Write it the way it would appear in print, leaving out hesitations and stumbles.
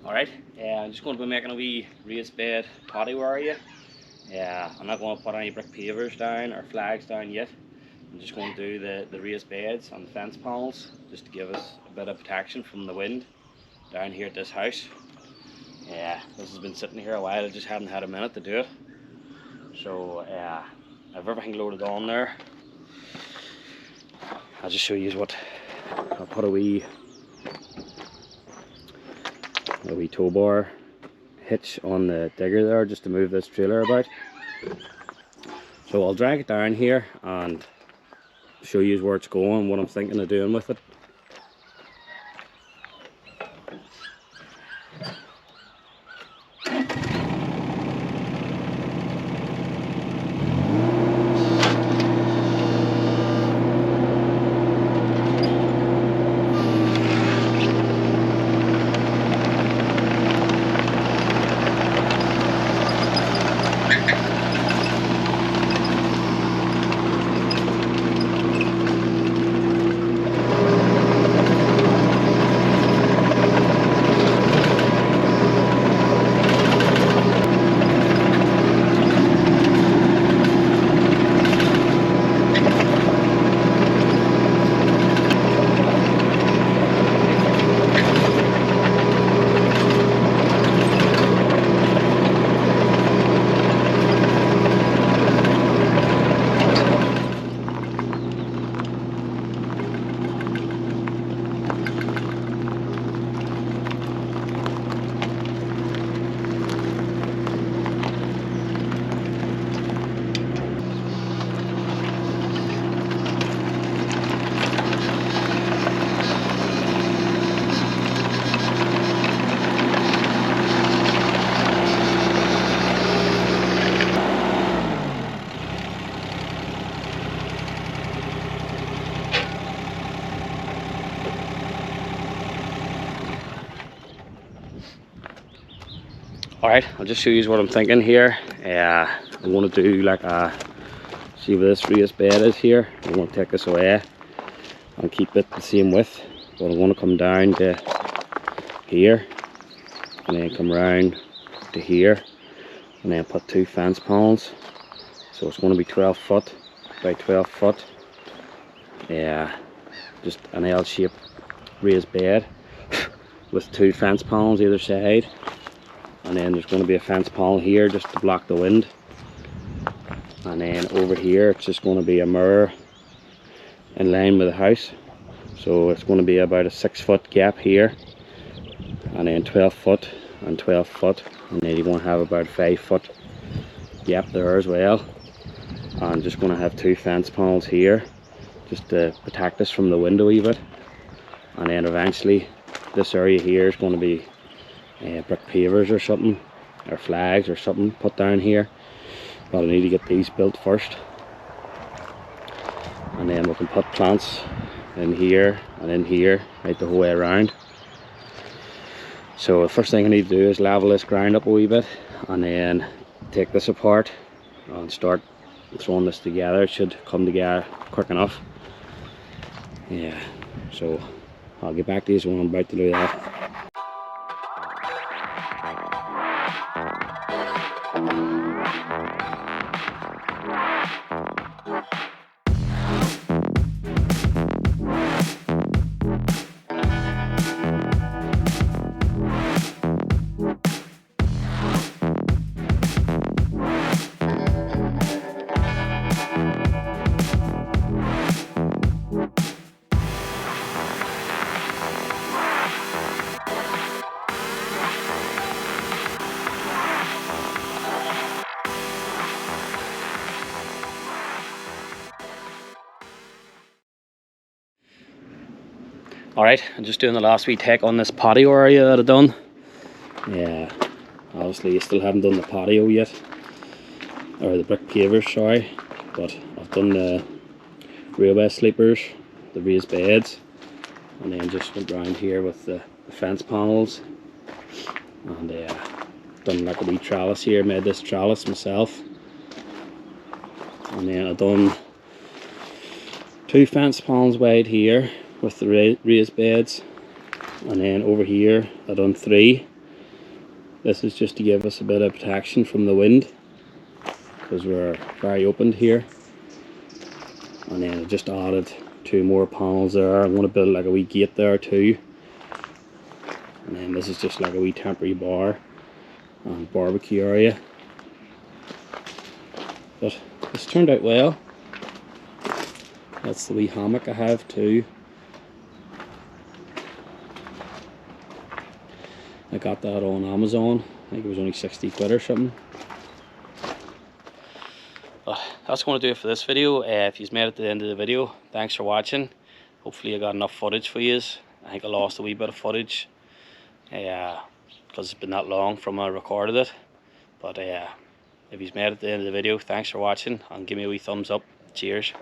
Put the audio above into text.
Alright, I'm just going to be making a wee raised bed patio area. I'm not going to put any brick pavers down or flags down yet. I'm just going to do the raised beds on the fence panels just to give us a bit of protection from the wind down here at this house. This has been sitting here a while, I just haven't had a minute to do it. So I have everything loaded on there. I'll just show you what I'll put a wee tow bar hitch on the digger there just to move this trailer about. So I'll drag it down here and show you where it's going, what I'm thinking of doing with it. Alright, I'll just show you what I'm thinking here. I'm going to do like a, see where this raised bed is here. I'm going to take this away and keep it the same width. But I'm going to come down to here and then come round to here and then put two fence panels. So it's going to be 12 foot by 12 foot. Just an L-shaped raised bed with two fence panels either side. And then there's going to be a fence panel here just to block the wind. And then over here it's just going to be a mirror in line with the house. So it's going to be about a 6 foot gap here. And then 12 foot and 12 foot. And then you're going to have about a 5 foot gap there as well. And just going to have two fence panels here just to protect us from the wind a wee bit. And then eventually this area here is going to be brick pavers or something, or flags or something put down here, but I need to get these built first, and then we can put plants in here and in here right the whole way around. So the first thing I need to do is level this ground up a wee bit and then take this apart and start throwing this together. It should come together quick enough. So I'll get back to you when I'm about to do that. Alright, I'm just doing the last wee take on this patio area that I've done. Obviously you still haven't done the patio yet, or the brick pavers, sorry, but I've done the railway sleepers, the raised beds, and then just went round here with the fence panels, and done like a wee trellis here, made this trellis myself, and then I've done two fence panels wide here with the raised beds, and then over here I've done three, This is just to give us a bit of protection from the wind, because we're very open here. And then I just added 2 more panels there. I'm going to build like a wee gate there too. And then this is just like a wee temporary bar and barbecue area. But it's turned out well. That's the wee hammock I have too. I got that on Amazon. I think it was only 60 quid or something. But that's going to do it for this video. If you've made it to the end of the video, thanks for watching. Hopefully I got enough footage for you. I think I lost a wee bit of footage because it's been that long from when I recorded it. But if you've made it to the end of the video, thanks for watching, and give me a wee thumbs up. Cheers.